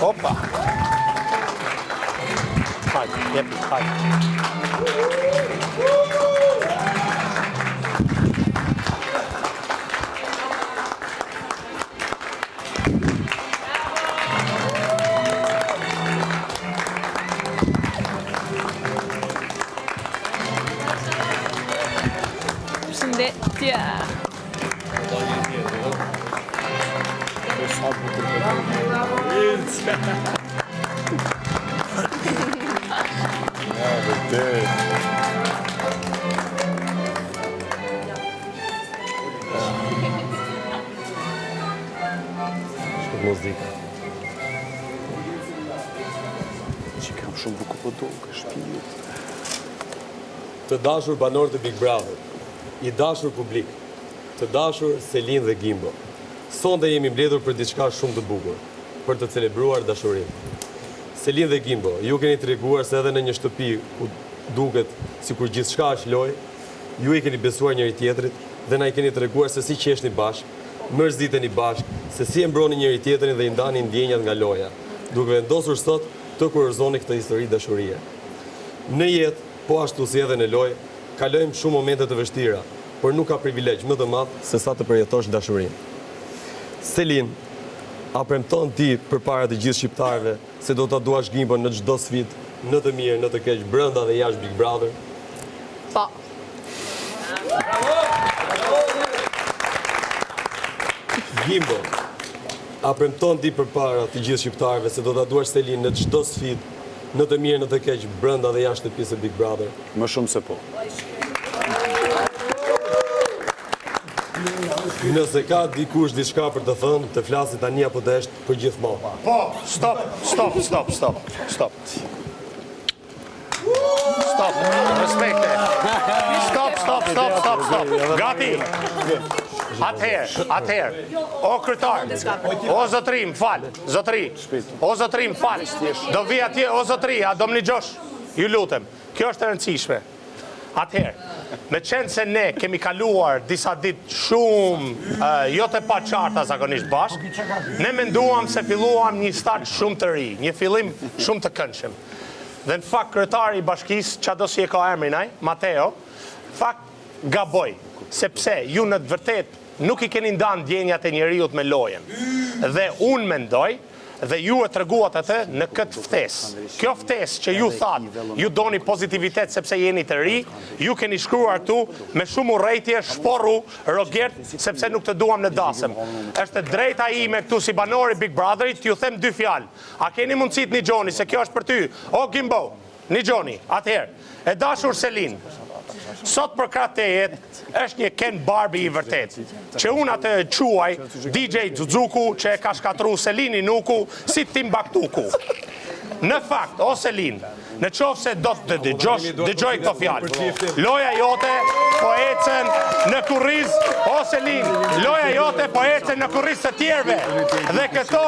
Opa. Hajde, jepi, hajde. Përshëndetje. Muzika. Që kam shumë buku po duke, shpijut. Të dashur banorë të Big Brother, i dashur publik, të dashur Selin dhe Gimbo, sonde jemi mbledhur për diçka shumë të bukur, për të celebruar dashurinë. Selin dhe Gimbo, ju keni treguar se edhe në një shtëpi ku duket sikur gjithçka është lojë, ju i keni besuar njëri tjetrit dhe na i keni treguar se si qeshni bashkë, mërziteni bashkë, se si e mbroni njëri tjetrin dhe i ndani ndjenjat nga loja, duke vendosur sot të kurorëzoni këtë histori dashurie. Në jetë, po ashtu si edhe në lojë, kalojmë shumë momente të vështira, por nuk ka privilegj më të madh se sa të përjetosh dashurinë. Selin, a premton ti përpara të gjithë shqiptarëve se do ta duash Gimbon në çdo sfidë, në të mirë, në të keq, brenda dhe jashtë Big Brother? Po. Gimbo, a premton ti përpara të gjithë shqiptarëve se do ta duash Selin në çdo sfidë, në të mirë, në të keq, brenda dhe jashtë shtëpisë së Big Brother? Më shumë se po. Nëse ka dikush diçka për të thënë, të flasit tani apo të eshtë për gjithmonë. Po, stop. Stop, respekte. Stop. Gati. Atëherë. O kryetar. O zotri, më fal. O zotri, më fal. Do vi atje, o zotri, a do më ligjosh? Ju lutem. Kjo është e rëndësishme. Atëherë, me qenë se ne kemi kaluar disa ditë shumë jo të pa qarta zakonisht bashkë, ne menduam se filluam një start shumë të ri, një fillim shumë të këndshëm. Dhe në fakt kryetari i bashkisë, çado si e ka emrin ai, Mateo, fakt gaboj, sepse ju në të vërtet nuk i keni ndan ndjenjat e njeriut me lojen. Dhe unë mendoj, dhe ju e treguat atë në këtë ftesë. Kjo ftesë që ju thatë, ju doni pozitivitet sepse jeni të ri, ju keni shkruar këtu me shumë urrejtje, shporru, Rogert, sepse nuk të duam në dasëm. Është drejta ime këtu si banori Big Brotherit, t'ju them dy fjalë. A keni mundësit një gjoni, se kjo është për ty. O Gimbo, një gjoni, atëherë. E dashur Selin, sot për kratë të jetë, është një Ken Barbie i vërtet, që unë atë quaj DJ Zuzuku që e ka shkatru Selini Nuku si Timbaktuku. Në fakt, o Selin, në qofë se do të dëgjoj këto fjalë, loja jote po ecën në kurriz, o Selin, loja jote po ecën në kurriz të tjerve, dhe këto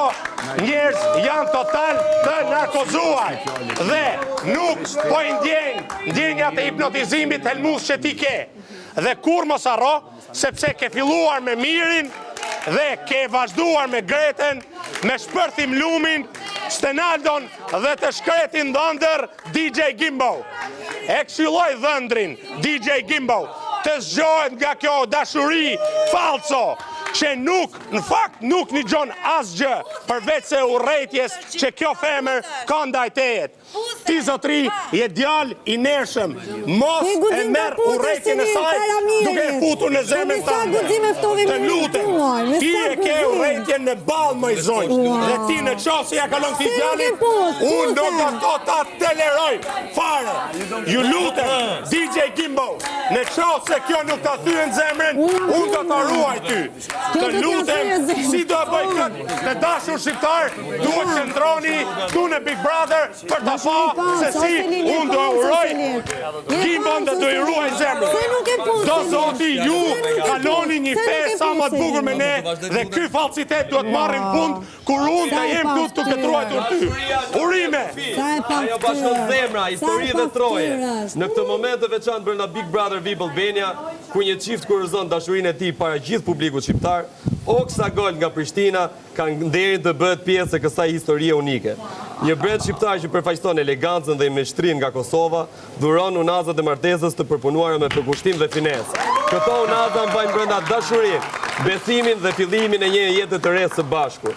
njerëz janë total të narkozuar, dhe nuk po i ndjenjat e hipnotizimit helmus që ti ke. Dhe kur mos harro, sepse ke filluar me mirin dhe ke vazhduar me Greten, me shpërthim lumin, Stenaldon dhe të shkretin dhëndër DJ Gimbo. E këshilloj dhëndrin DJ Gimbo të zgjohet nga kjo dashuri falso, që në fakt nuk një gjon asgjë përveç se urrejtjes që kjo femër ka ndaj tejet. Ti zotri je djalë i nershëm, mos e merr urrejtjen e saj duke e futur në zemrën tënde. Të lutem, ti e ke urrejtjen në ballë më i zonjë, dhe ti në qoftë se ja kalon këtij djalit, unë do ta toleroj fare. Ju lutem, DJ Gimbo, në qoftë se kjo nuk ta thyen zemrën, unë do ta ruaj ty. Të lutem, si do e bëj këtë, të dashur shqiptar, duhet qëndroni tu në Big Brother për ta pa se si unë do uroj Gimbon dhe do i ruaj zemrën. Do zoti ju kaloni një festë sa më të bukur me ne dhe ky falsitet duhet marrin fund kur unë të jem tu të këtruajtur ty. Urime! Ajo bashkë zemra, histori dhe troje. Në këtë moment të veçantë brenda Big Brother VIP Albania, ku një çift kurrizon dashurinë e tij para gjithë publikut shqiptar, Oksagol nga Prishtina ka nderin të bëhet pjesë e kësaj historie unike. Një brend shqiptar që përfaqëson elegancën dhe mështrinë nga Kosova, dhuron unazat e martesës të përpunuara me përkushtim dhe finesë. Këto unaza mbajnë brenda dashurinë, besimin dhe fillimin e një jete të re së bashku.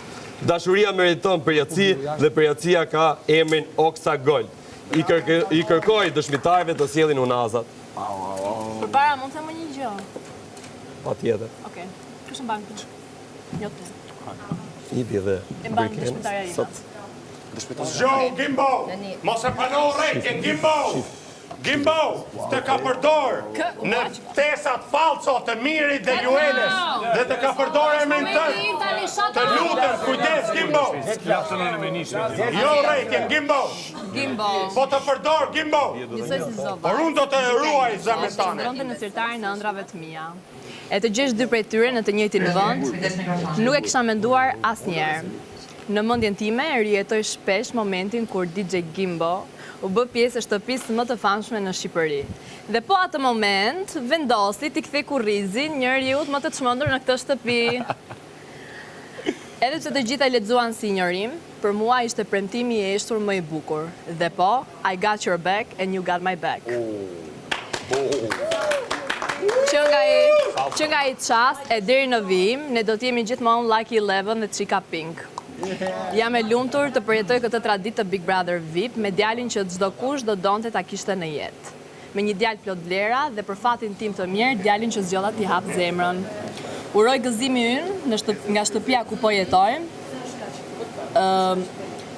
Dashuria meriton përjetësi dhe përjetësia ka emrin Oksagol. I kërkoj dëshmitarëve të sjellin unazat. Përpara mund të them një gjë. Patjetër. Okej. Kush mban këtë? Jote. Ibi dhe E mban dëshmitarja ime. Zgjo, Gimbo! Mos e pano rejtjen, Gimbo! Gimbo, të ka përdor në ftesat falso të Mirit dhe Jueles dhe të ka përdor emrin tënd. Të lutem, kujdes Gimbo. Jo rejtjen, Gimbo. Gimbo. Po të përdor Gimbo. Njësoj si zova. Por unë do të ruaj zemrën tane. Qëndronte në sirtarin e ëndrave të mia. E të gjesh dy prej tyre në të njëjtin vend, nuk e kisha menduar asnjëherë. Në mendjen time rijetoj shpesh momentin kur DJ Gimbo u bë pjesë e shtëpisë më të famshme në Shqipëri. Dhe po atë moment vendosi t'i kthej kurrizin njeriut më të çmendur në këtë shtëpi. Edhe pse të gjitha lexuan si njërim, për mua ishte premtimi i eshtur më i bukur. Dhe po, I got your back and you got my back. Që nga i qast e deri në vijim, ne do t'jemi gjithmonë Lucky 11 dhe Chica Pink. Jam e lumtur të përjetoj këtë traditë të Big Brother VIP me djalin që çdo kush do donte ta kishte në jetë. Me një djalë plot vlera dhe për fatin tim të mirë, djalin që zgjodha t'i hap zemrën. Uroj gëzimi ynë nga shtëpia ku po jetojmë,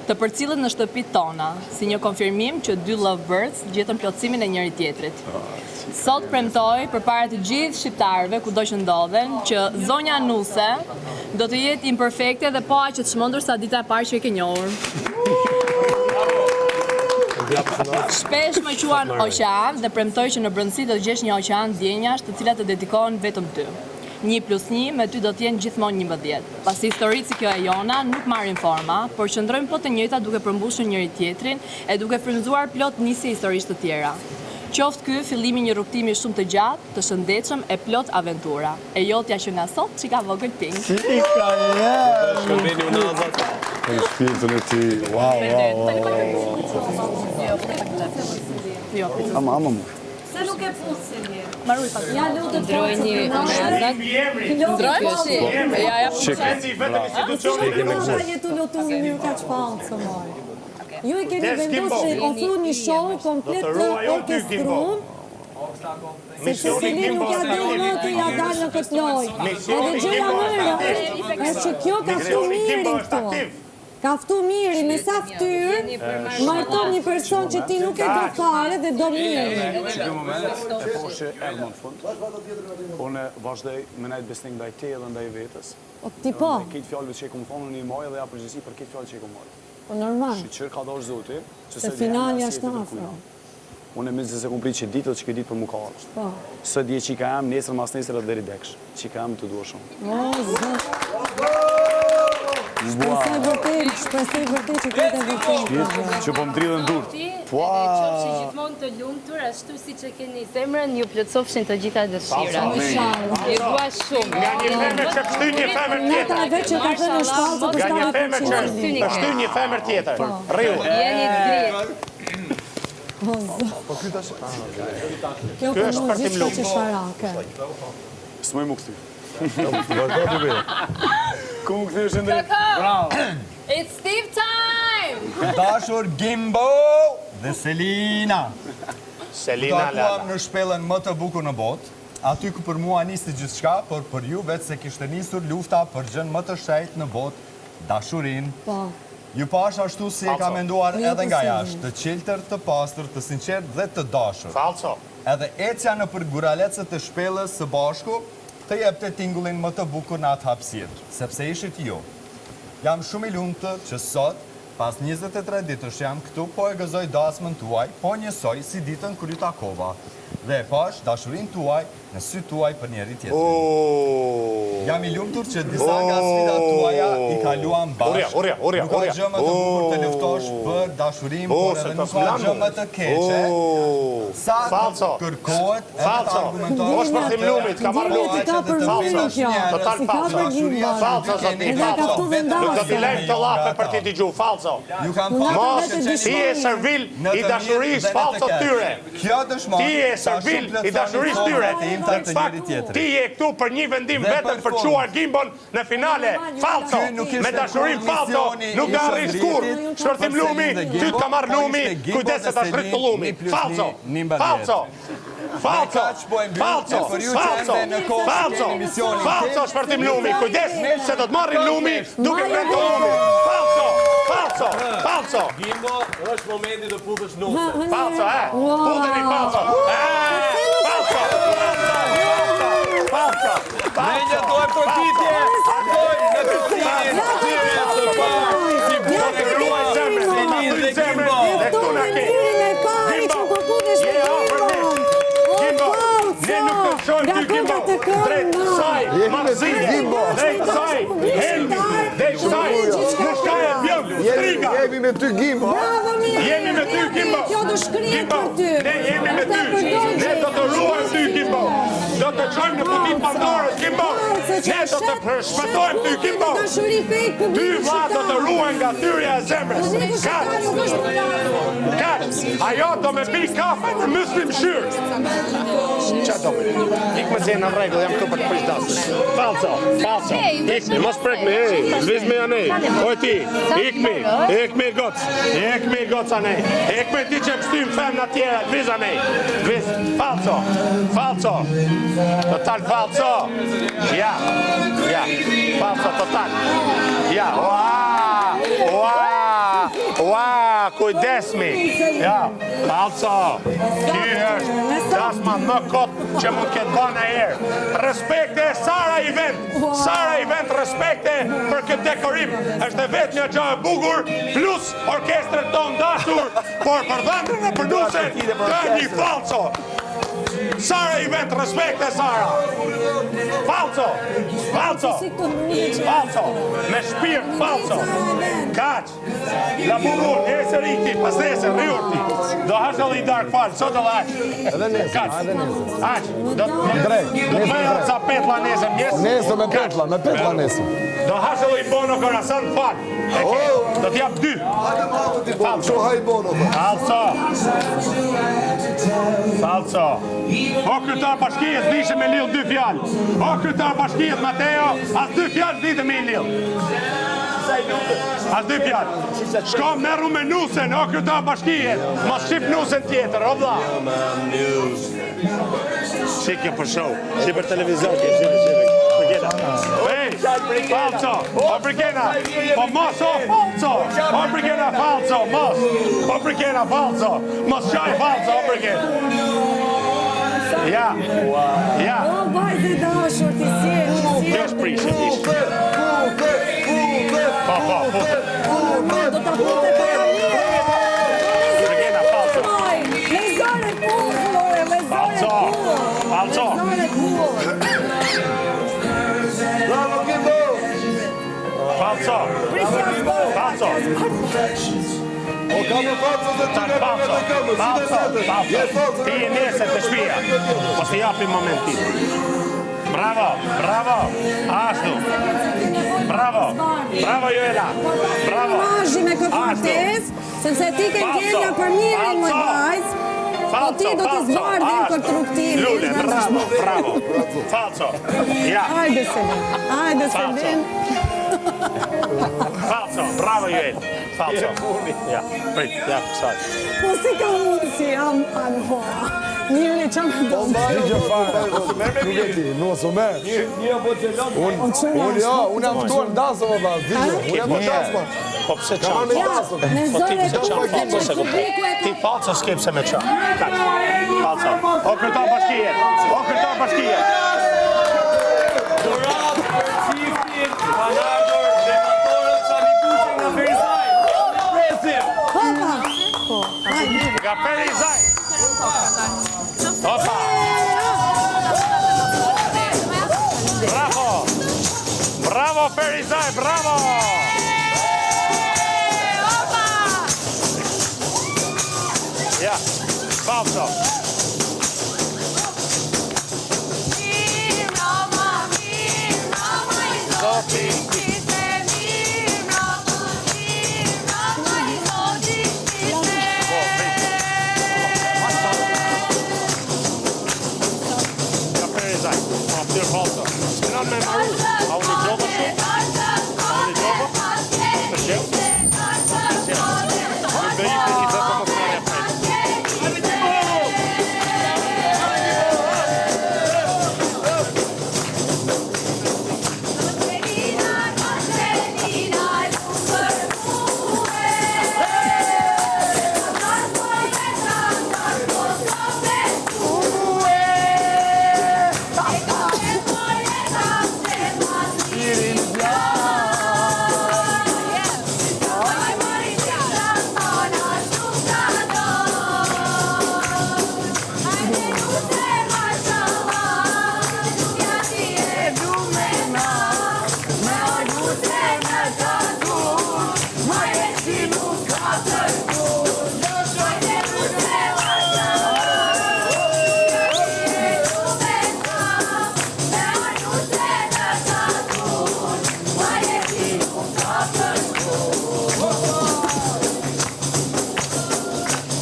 të përcillet në shtëpitë tona, si një konfirmim që dy lovebirds gjetën plotësimin e njëri tjetrit. Sot premtoj përpara të gjithë shqiptarëve kudo që ndodhen që zonja Nuse do të jetë imperfekte dhe po aq të çmendur sa dita e parë që e ke njohur. Shpesh më quan Oqean dhe premtoj që në brendësi do të gjesh një oqean djenjash të cilat të dedikohen vetëm ty. 1+1 me ty do t'jenë gjithmonë 11. Pasi historitë si kjo e jona nuk marrin forma, por qëndrojmë po të njëjta duke përmbushur njëri tjetrin e duke frymzuar plot nisje historisë të tjera. Qoftë ky fillimi një rrugtimi shumë të gjatë, të shëndetshëm e plot aventura. E jotja që nga sot Chica vogël Pink. Shkëmbeni unazat. Në shpirtën e ti, wow. Ama mu. Se nuk e pusin një. Maruj pak. Ja lutë të Ndrojni unazat. Ndrojmë si? Ja Shikeci vetëm institucionin. Ndoshta jetu lutu në mirë ka çpallë së moj. Ju e keni vendosur të ofru një show komplet të orkestruar. Sepse Selin nuk ja del më të ja dalë në këtë lojë. Edhe gjëja më e rëndë është që kjo ka ftu mirin këtu. Ka ftu miri me sa ftyrë, marton një person që ti nuk e do fare dhe do mirin. Që kjo moment e poshe erdhë më në fund. Unë vazhdoj me nejtë besnik ndaj te edhe ndaj vetës. O ti po, Këtë fjallëve që e kumë thonë në një mojë dhe ja përgjësi për këtë fjallë që e kumë mojë. po normal. Shqyqër ka dosh zoti. Se finali është në afro. Unë e mizë se kumë pritë që ditët që këtë ditë për mu ka alështë. Po. Së dje që i ka em, nesër mas nesër edhe deri deksh. Që i ka em të duha shumë. O, zë. Shpresoj vërtet që këtë e vërtet. Që po më dridhen durët. Qofshin gjithmonë të lumtur, ashtu siç e keni zemrën, ju plotësofshin të gjitha dëshirat. Ju dua shumë. Nga një femër që pështy një femër Nata tjetër. vetë që ka thënë në shpallë të Nga një femër që përshtatën. pështy një femër tjetër. Riu. Jeni drejt. Kjo Ky është përnu partim gjithë lukë. që shfarake. S'moj mu këthy. Vazhdo të bëjë. Ku mu këthy është ndër? It's Steve time! Dashur Gimbo dhe Selina. Selina Takuam Lala. në shpellën më të bukur në botë. Aty ku për mua nisi gjithçka, por për ju vetë se kishte nisur lufta për gjën më të shenjtë në botë, dashurin. Po. Ju pash ashtu si e ka menduar edhe nga jashtë, të qiltër, të pastër, të sinqert dhe të dashur. Falso. Edhe ecja në për guralecët të shpellës së bashku, të jepte tingullin më të bukur në atë hapësirë, sepse ishit ju. Jam shumë i lumtur që sot, pas 23 ditësh jam këtu, po e gëzoj dasmën tuaj, po njësoj si ditën kur ju takova. dhe e pash dashurin tuaj në sy tuaj për njeri tjetrin. Jam i lumtur që disa nga sfidat tuaja i kaluam bashkë. Nuk ka gjë më të bukur të luftosh për dashurim, por edhe nuk ka gjë më të keqe. Sa të kërkohet edhe të argumentohet. O shpërthim lumit, ka marrë Gjemi ti ka përmendur kjo. Total Si ka falso. për Gimbo. Falso, zotni, Edhe ka falso. këtu vendase. Nuk do t'i lejmë të lape për t'i digju, falso. Ju kam Mos, ti e servil i dashurisë falso tyre. Kjo dëshmon. Ti e servil i dashurisë tyre. Në fakt, ti je këtu për një vendim vetëm për quar Gimbon në finale. Falso, me dashurim falso, nuk ka arrish kur. Shpërthim lumi, ty t'ka marrë lumi, kujdeset ta shrit të lumi. Falso, falso. Falso, falso, falso, falso, falso shpërthim lumi, kujdes se do të marrin lumi duke premtu lumi. Falso, falso, falso. Gimbo, është momenti të futesh nuse. Falso, futeni falso. Falso, falso, Me një dojmë përgjitje, dojmë në të cilin, të parë, si bunë e gruaj zemre, Selin dhe Gimbo. Dhe këtu në ke. Ne nuk të shojmë ty Gimbo, drejt saj, marëzije, drejt saj, helmi, drejt saj, mushka e bjëm, striga. Jemi me ty Gimbo. Jemi me ty Gimbo. Kjo do shkrihet për ty. Ne jemi me ty. Ne do të ruajmë ty Gimbo. Do të çojmë në kutit Pandorës Gimbo. Ne do të shpëtojmë ty Gimbo. Ty vlla do të ruajmë nga thyrja e zemrës. Kaç, ajo do me pi kafe në myslim shyrë. Qato, ik me zenë në rregull, jam këtu për të prish dasë. Falso, falso. Ikmi, mos prek me, zvizmi anej. O ti, ikmi goc. Ikmi goc anej. Ikmi ti që pështym fem në tjera, viz anej. Viz, falso, falso. Total falso. Ja, falso total. Ja, kujdesmi. Ja, falso. Ky është dasma më kot që mund këtë bana erë. Respekte Sara i vend. Sara i vend respekte për këtë dekorim. Është vetë një gjë e bukur, plus orkestrën tonë dashur, por për dhëndrën e përduset, të një falso. Sara i vend, respekte Sara. Falso, falso, falso, me shpirt falso. Kaq, la bukur, nesër ikti, pas nesër, rjurti. Do hashtë dhe i dark falë, sot dhe aq. Edhe nesër, Kaq, edhe nesër. aq, do të me ca petla nesër, mjesë. Nesër me petla nesër. Do hashtë dhe i bono korasan falë. Do t'jap 2. Falso. Qoha i bono. Falso. Falso. O kryetar bashkijes dishe me lill 2 fjalë. O kryetar bashkijes Mateo, as 2 fjalë dite me i lill. As 2 fjalë. Shko merru me nusen, o kryetar bashkijes. Mos shqip nusen tjetër, o vlla. Shikje për show, si për televizor ke, shikje. Ej, falso, o Brigena, po mos o falso, o Brigena falso, mos, o Brigena falso, mos qaj falso, o Brigena. Ja. O, vajzë dashur, ti sjellë. Kjo është prishë, ishë. Po. Do ta fute para mirë. Brigena falso. Lezore pullë, lezore pullë. Falso. Lezore pullë. Bravo Gimbo. Falso. Falso. O ka më falso dhe ty në përve të këmës. Falso. Ti e nesër të shpia. Po si japi momentin. Bravo. Ashtu. Bravo Joela. Bravo. Imazhi me këtë martes, sepse ti ke gjendja për mirin më vajzë. Po ti do të zbardhin për truktimin. Lule, bravo. Falso. Ja. Hajde Selin. Falso. Bravo Joel. Falso. Ja. Prit, ja, kësaj. Po si ka mundë si jam anëhora. Njëri që më do. Nuk e ti, nosu me. Unë jam ftuar në dasë, më bas. Unë jam në dasë, Po pse qanë? Me zore Falso. Ti falso s'kep se me qanë. Falso. O kryetar bashkije. Durat, qiftin, panardor, demantorët, sa mi kuqe nga Ferizaj. Presim. Nga Ferizaj. O Ferizaj, bravo! Ja, falso. Falso. Spinan me maru. A unë i gjova shumë? A unë i gjova? Të gjevë? Në bëjtë i dhe të më sërja fejtë.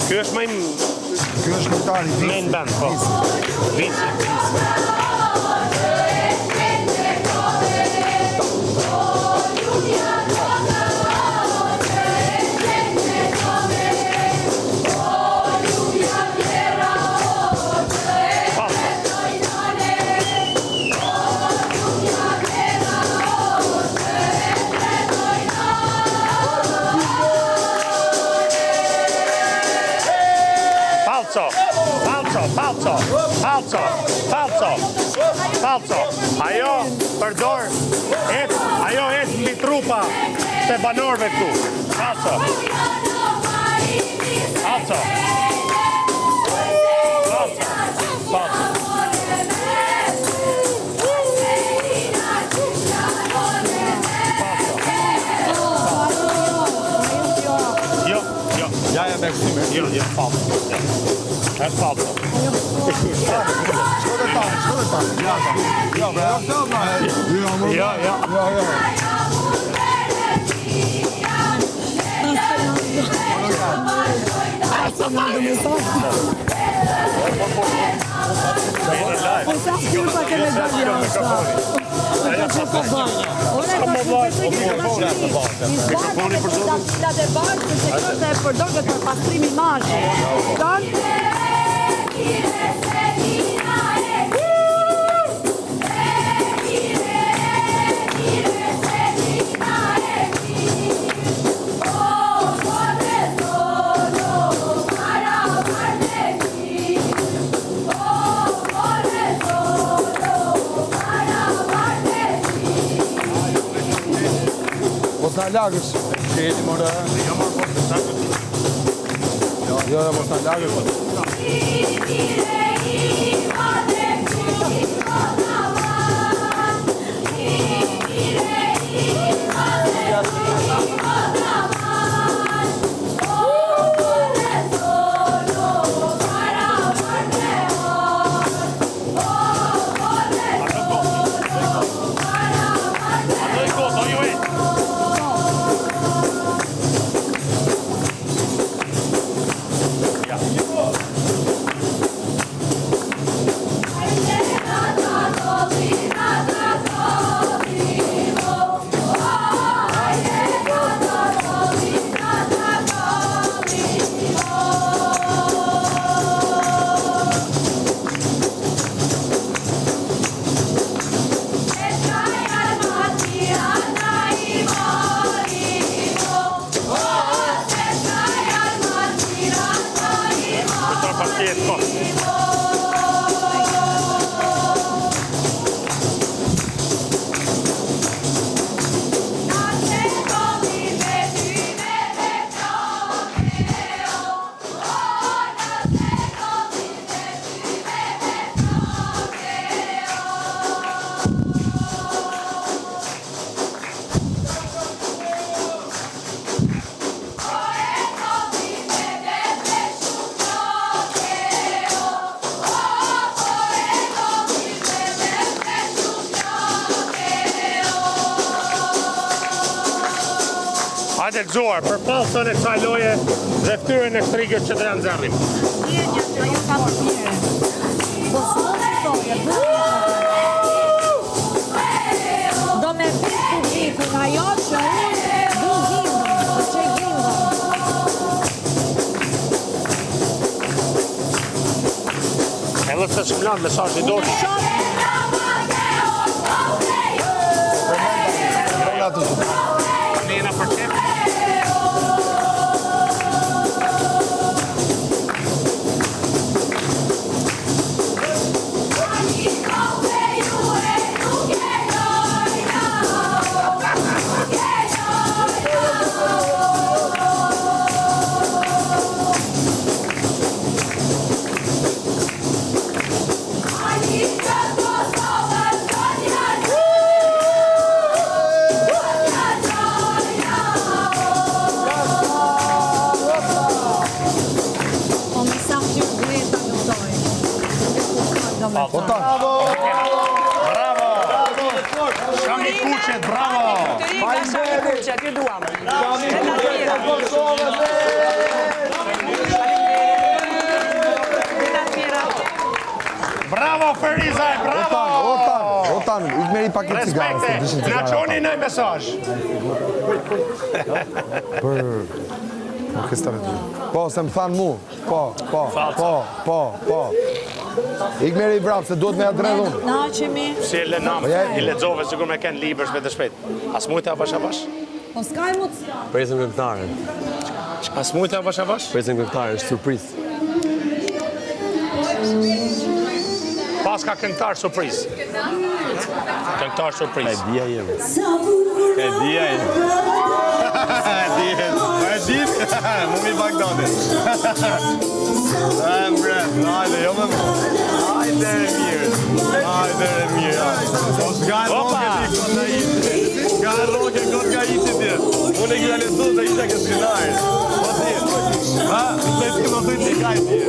Ky është këngëtari. Main band, po. Visi. Falso. Ajo përdor, ajo mbi trupa të banorëve këtu. Falso. Jo. Ja, me kështime. Jo, falso. Është falso. Shkode ta. Ja. Mos na lagësh. Jeni more. Jo, mos na lagësh. Hajde gëzuar, për pasën e kësaj loje dhe ftyrën e shtrikës që të janë zërrim. Do me fitë publikun, ajo që unë du Gimbon, që Gimbon. Edhe se që mlanë mesazh i dojnë. Nena për qep. Bravo! Bravo! Shami Kuqet, bravo! Shami Kuqet, ju duam. Bravo Ferizaj, bravo! Otan, ik meri paket cigare. Respekte, na qoni në mesazh. Për orkestrën. Po, se më thanë mu. Po. Ik meri vrap, se duhet me adredh unë. Na qemi. Si e le namë, i lexove sikur me kënë libër shpejt e shpejt. As mujtë avash avash? Po s'ka e mut. Presim këngëtaren. As mujtë avash avash? Presim këngëtaren, është surprizë. Pas ka këngëtar surprizë. Këngëtar surprizë. E dia jemi. Mu mi Bagdadit. Bre, hajde, jo me mu. Hajde e mirë. Po s'ka e roke ti kot nga iti. S'ka e roke kot nga iti ti. Unë e kjua lesu dhe isha këtë skenari. Po ti. Ha? Se ti më thuj t'i kaj ti.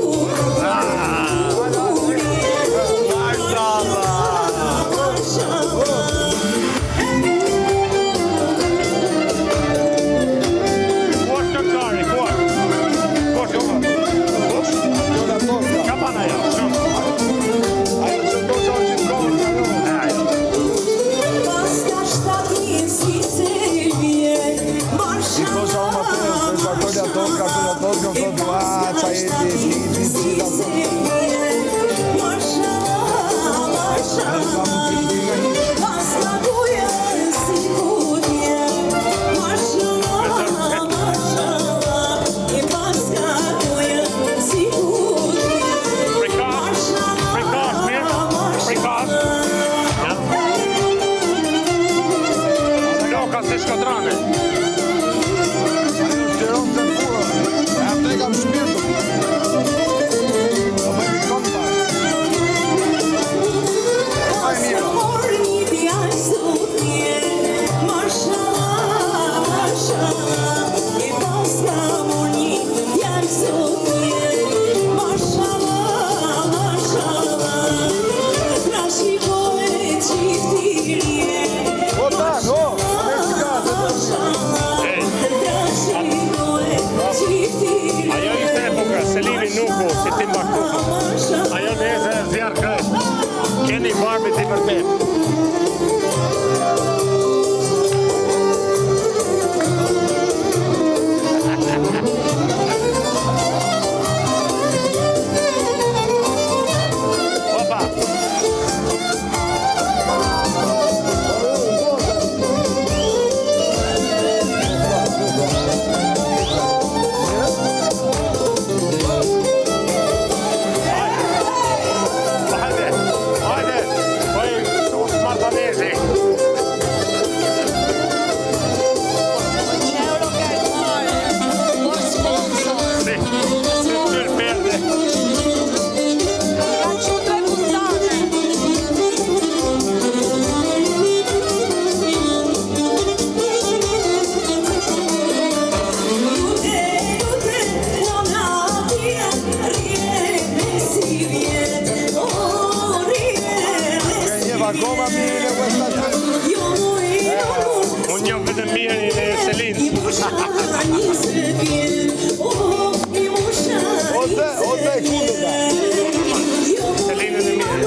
Unë jam vetëm mirë e Selin. Ose e kundërta. Selinën e mirë.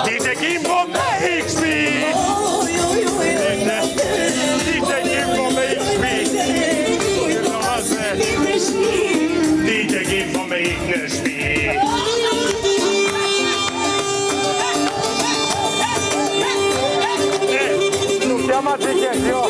DJ Gimbo me XP! DJ Gimbo me XP! DJ Gimbo me XP! Nuk jam atë që kjo!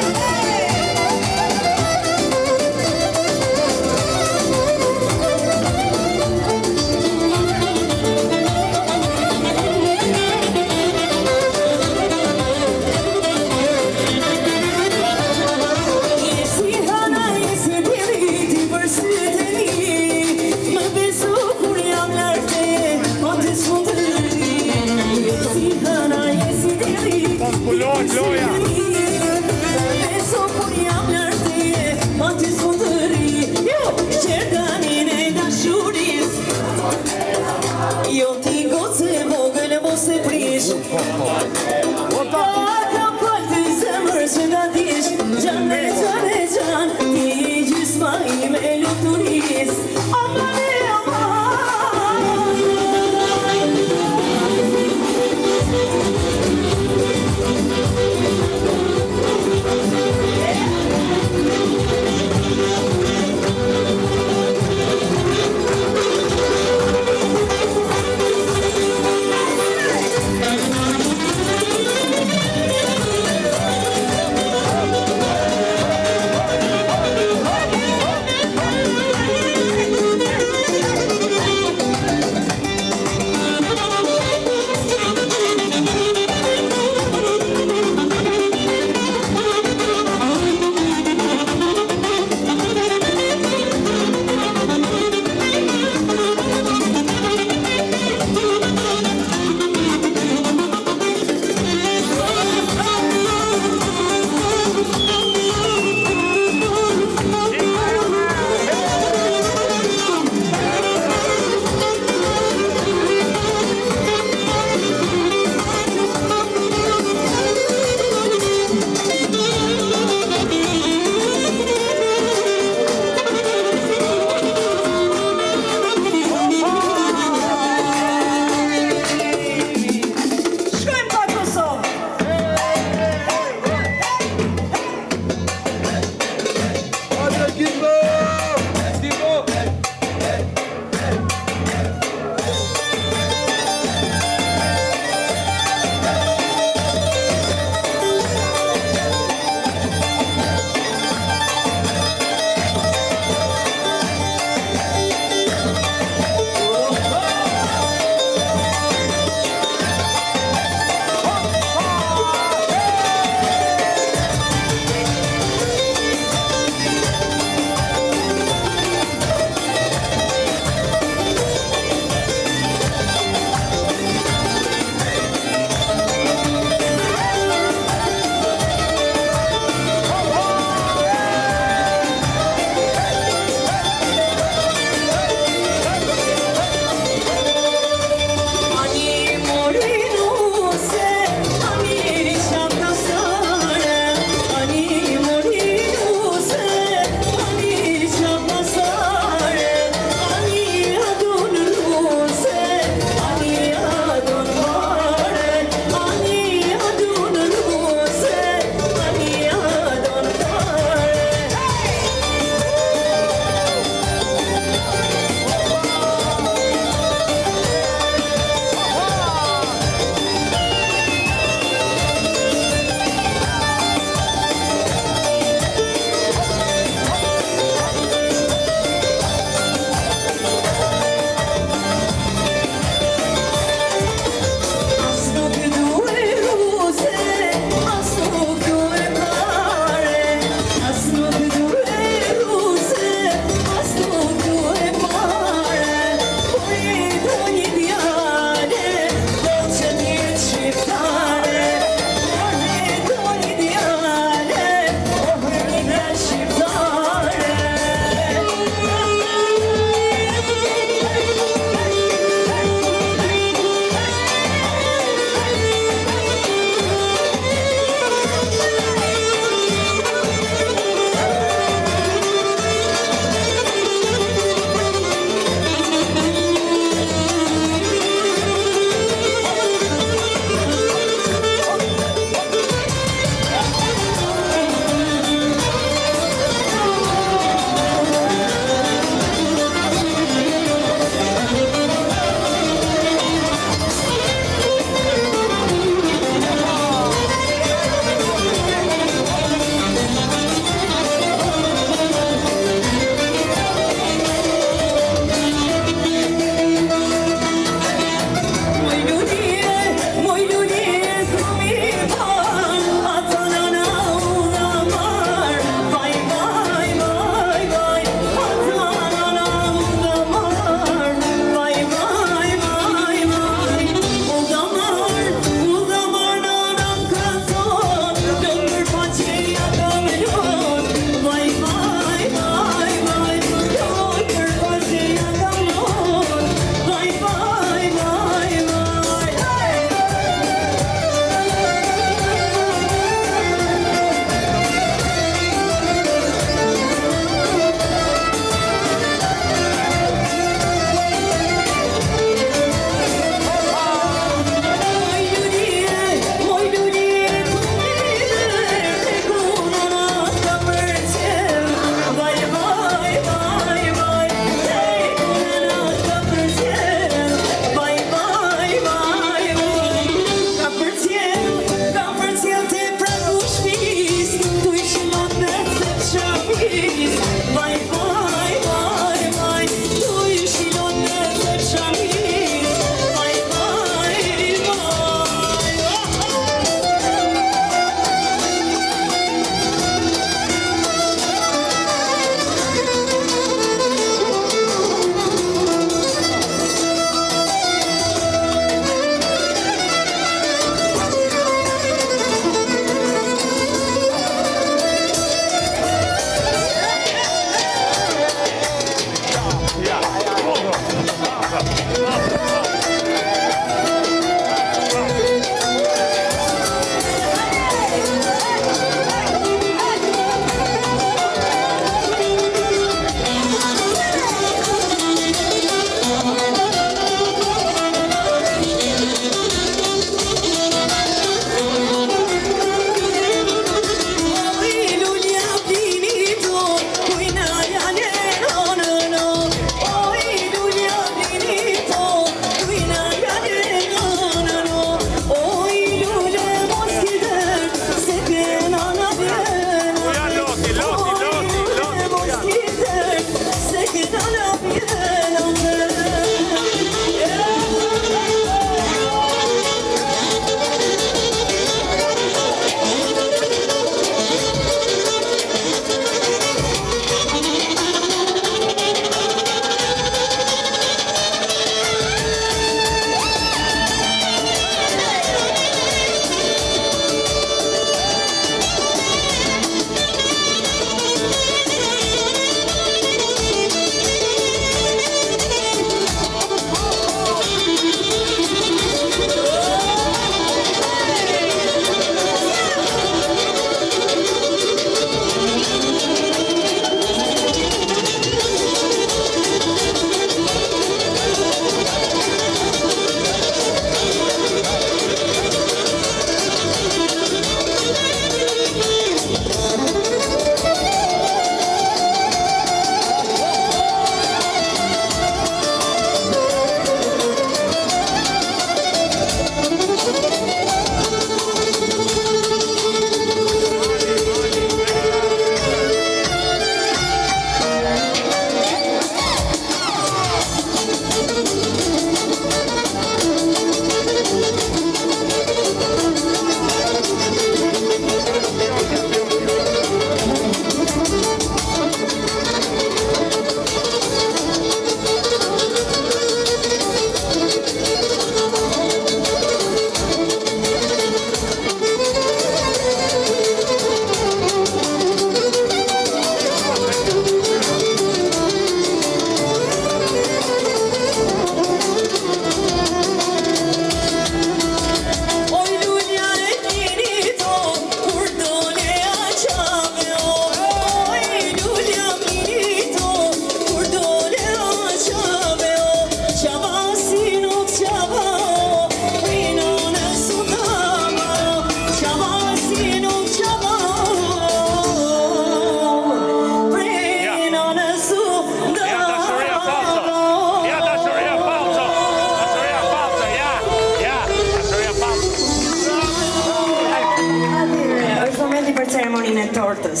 tortës.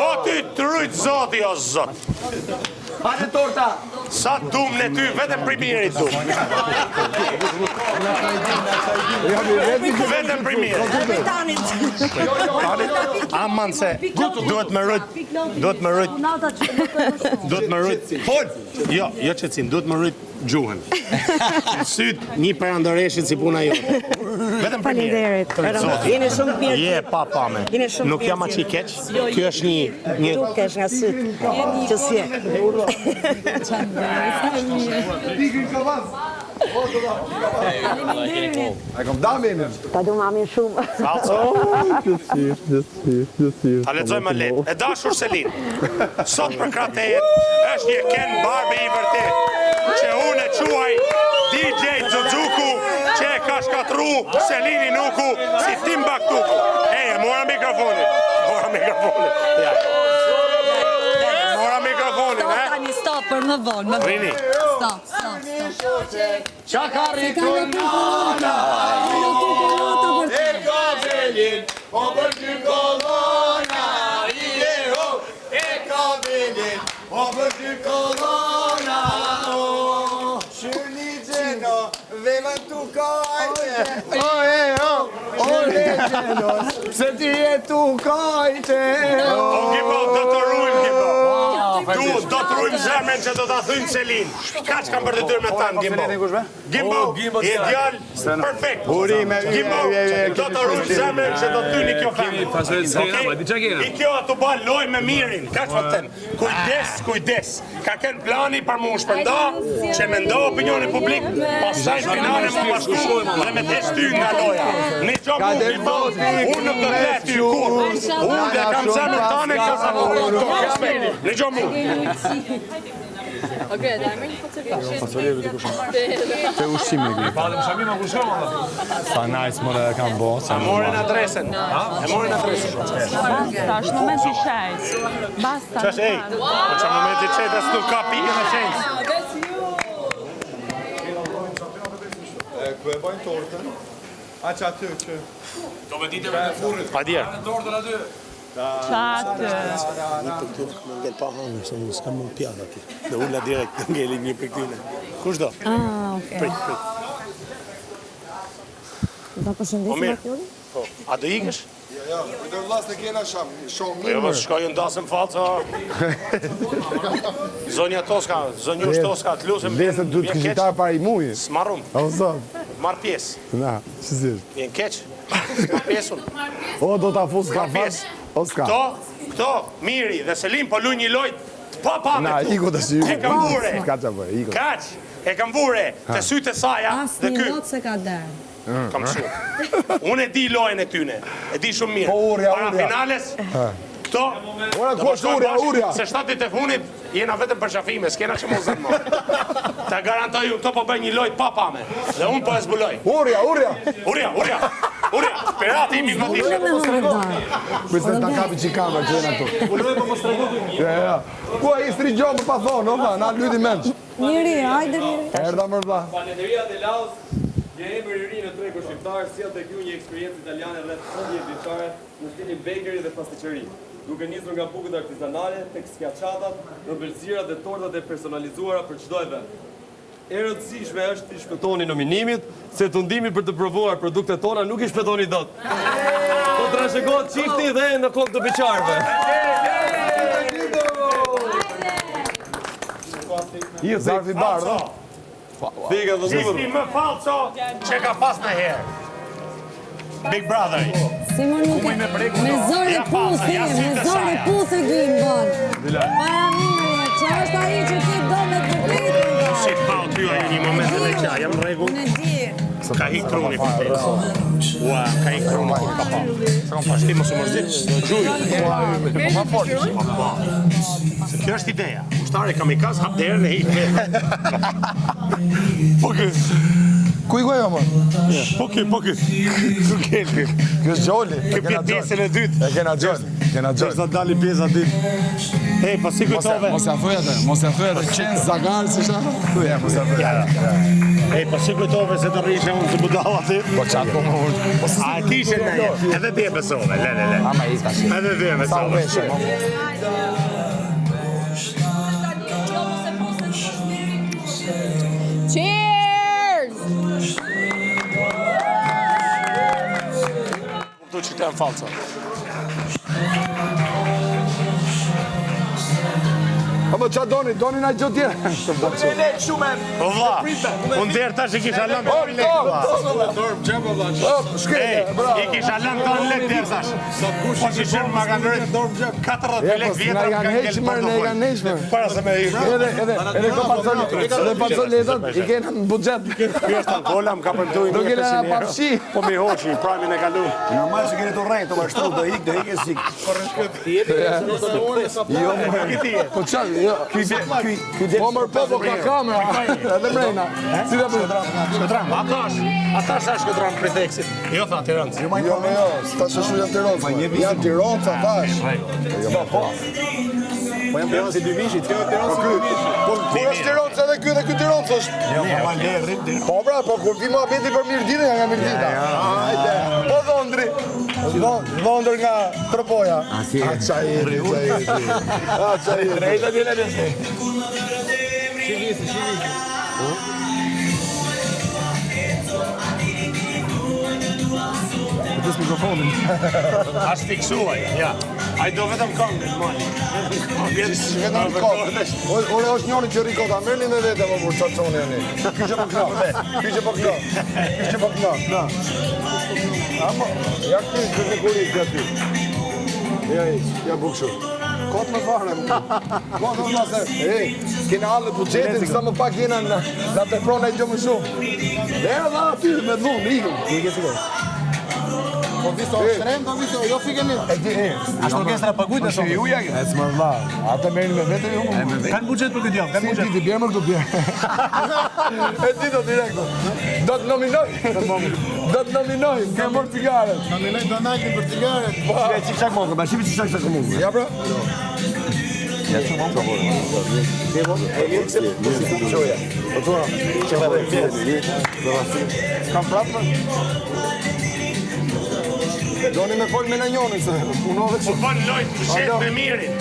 O ty trujt zoti o zot. Hajde torta. Sa dum në ty, vetëm primirit dum. Vetëm primirit. Aman se, duhet me rrit, fol! Jo qëtësim, duhet me rrit gjuhën. Syt një perandoreshit si puna jote. Vetëm primirit. Jeni shumë mirë. Je papame. Nuk jam aq i keq. Kjo është një Dukesh nga syt. Që si e. A kom damin? Ta du mamin shumë. Ta lexoj më letë. E dashur Selin, sot për kratejet është një Ken Barbie i vërtet, që unë e quaj DJ Zuzuku, që e ka shkatru Selini Nuku si Timbuktuku. E mora mikrofonin. Ja. Mora mikrofonin, Tani stop për më vonë. Rini. Stop. Qa ka rritun nana, e ka velin, o për ty kolona, e ka velin, o për ty kolona, Shuni gjeno, vemën tu kajte. Se ti je tu kajte. O Gimbo, do të rujmë Gimbo. Tu do të rujmë zemën që do të thynë Selin. Ka që kam për të tyrë me tanë Gimbo. Gimbo, je djallë perfekt. Gimbo, do të rujmë zemën që do të thyni kjo femë. I kjo të ba loj me mirin. Ka që të them. Kujdes. Ka ken plani për mu shpërnda, që me nda opinioni publik, pasaj finale më bashku dhe me të shty nga loja. Një gjomë Gimbo, unë nuk të le ty kur. Unë dhe kam zemën tane kjo sa më. Një gjomë Okej, da më një fotografie. Fotografie të kushon. Te ushqimi këtu. Palim shamim a kushon. Sa nice more kam bo. E morin adresën. Basta, është moment i shajt. Basta. Qash, ej, po që moment i qejt as nuk ka pikën e shenjës. Ku e bojnë tortën? A që aty që... Do me diteve në furrit. Pa djerë. Në tortën aty. Qatë. Më ngel pa hangër, se më s'kam më pjatë ati. Dhe ulla direkt ngeli një për këtyne. Kush do? Prit. Do përshëndesim atyri? Po, a do ikësh? Ja, do vlas në kena shumë Po jo, më shkojnë ndasëm falca. Zonja Toska, zonjush Toska, të lusëm. Lesën të këqitar pa i mujë. S'marrum, O zot. marr pjesë. Na, që si është? Vjen keq. S'marr pjesun. O, do t'a fus ka Marr fat. pjesë. O, s'ka. Këto, Miri dhe Selim po luj një lojt pa me Na, tu. iko të shi. E kam vure. S'ka që bëj, iko. Kaq, e kam vure të sytë e saja As dhe një ky. lot se ka derë. Kam shumë. Unë e di lojën e tyne. E di shumë mirë. Po, urja. Para finales, këto... Ora, ku është urja? Se shtatit e funit, jena vetëm për shafime, s'kena që mu zënë më. Ta garantoj, këto po bëj një lojt pa pame. Dhe unë po e zbuloj. Urja. Urja. Pirati imi më Urja me tishtë. hërë darë. Pse ta kapi që kamera që jena tu. Ja. Ku a i strigjohë për pa thonë, o, na lyti menç. Miri, hajde Miri. Erda mërda. Falenderia dhe Laos, një emër i ri në tregun shqiptar, sjell tek ju një eksperiencë italiane rreth 10 vjeçare në stilin bakery dhe pastiqeri. Duke nisur nga bukët artizanale, tek schiacciatat, ëmbëlsirat dhe tortat e personalizuara për çdo event. E rëndësishme është të shpëtoni nominimit, se tundimi për të provuar produktet tona nuk i shpëtoni dot. Po trashëgohet çifti dhe në kokë të beqarëve. Zarfi bardë. Figa dhe Qifti më falco që ka pas në herë. Big Brother. Simon nuk e... Me zore puthi Gimbon. Para Miri, që është aji që ti do me të pritë. Si të pao ty ajo një moment edhe kja, jam në rregull. Unë e di. Ka hik truni për të. Ua, ka hik truni për të pa. Ashti më së mërzit, gjuju. Se kjo është ideja. Ushtari kamikaz hap derën e hik vetë. Po kë? Ku i goja, më? Po kë? Kjo është Gjolli. Kjo pjesën e dytë. E kena Gjolli. Është da dali pjesa dytë. Ej, po si kujtove. Mos ja thuj atë, qenë zagarë, si shta? Thuj, mos ja thuj. E, po si kujtove se të rrishe unë të budalla ti? Po qatë po më unë. A e kishe në jetë? Edhe ti e besove, le. Ama i ka shi. Edhe ti e Sa u besove. veshe. Cheers! Tu që të janë falca. A më qa doni na gjë tjera. Po vla, unë dherë tash i kisha lënë të lek, vla. Shkejtë, bravo. I kisha lënë të lek dherë tash. Po që shërë ma kanë rritë 40 lek vjetra Ne kanë kanë ngellë heqmer, për ne të kanë heqmer. Para se me i Edhe këto pacoletët i kena në budget. Ky është alkola, më ka përmëtu i Do kena 1500 euro. papshi. Po mi hoqi, pramin e kalu. Normal që keni të rrejtë, të mashtru, do ik e sik. Jo, po qa, jo. Po mërë po ka kamera. Edhe mrejna. Si dhe për? Shkëtram, ata sa shkëtram për teksit. Jo, tha Tiranës. Jo, sta shëshu janë Tiranës. Janë Tiranës, atash. Po jam Tiranës i 2 vishit, kjo e Tiranës i 2 vishit. Po është Tiranës edhe ky Tiranës është. Jo, po ma le rrit dhe. Po bra, po kur vi ma beti për mirë dine, nga mirë dita. Hajde. Po dhondri. Dhondër nga Tropoja. A qa i. Drejta t'jene nëse. Pëtës mikrofonin. Ashtë fiksuaj, ja. Ai do vetëm këngën, mali. Vetëm kod. Ore është njëri që rikota, merrni me vete më burë, qatë qoni e një. Kyqe po këna. Ama, ja këtë në kurit që aty. Ja bukëshu. Kotë më fare. Kotë më nëse. Kena allë budgetin, sa më pak jena në teprona i gjomë shumë. Dhe edhe aty me dhunë, ikëm. Ike si kohë. Po viso shtremë, po viso, jo fikeni. Ashtë orkestra pagujt e shumë. Uja kjo. E s'më vla. Ata merrni me vete ju më. Kanë budget për këtë javë, kanë budget. Ti bjerë më këtu bjerë. E ti do direkto. Do të nominoj. Do të nominoj. Kemë bërë cigaret. Nominoj Donaldin për cigaret. Shkaj qikshak mongë, ba shipi qikshak qikshak mongë. Ja pra? Ja që mongë ka bërë. Ke bërë? E mirë se qoja. O tua, që bërë kam prapë më? Doni me folë me në njonën, se punove që... Po bën lojnë shet me mirin.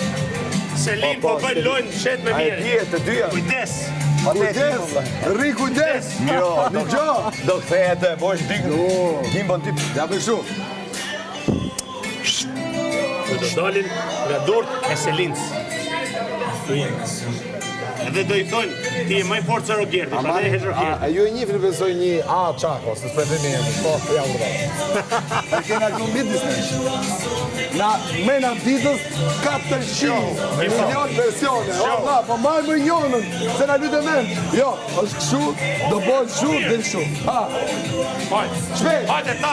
Selim po bën lojnë shet me mirin. A e dje, të dyja. Kujdes. Kujdes, rri kujdes. Jo, në gjo. Do këthejet e bojsh dikë. Gimbon tip. Ja për shu. Do dalin nga dort e Selins. Edhe do i thonë, ti e maj forë se Rogerti, pa ne e hesh Rogerti. A ju e njifri besoj një Qako, se s'për dhe një e po, ja u rrë. E kena kënë bitë disnesh. Na mena ditës 400 milion versione. O, vla, po marrë më njonën, se na lytë men. Jo, është këshu, do bojnë shu, dhe shu. Ha, shpejt, Hajde, ta!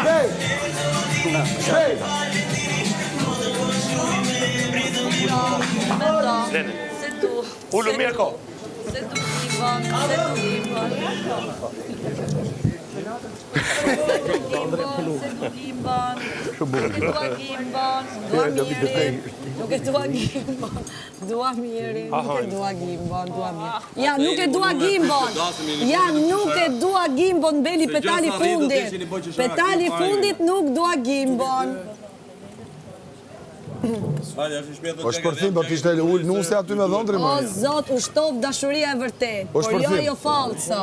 shpejt. Lene, ullu mirë ko. Se du Gimbon, se du Gimbon. Nuk e dua Gimbon. Dua mirin, nuk e dua Gimbon, dua mirin. Ja, nuk e dua Gimbon. Ja, nuk e dua Gimbon, Beli, petali fundit. Petali fundit nuk dua Gimbon. O shpërthim, po t'ishte ullë nuse aty me dhëndri, O, Zot, u shtov dashuria e vërtet, por jo ajo falca.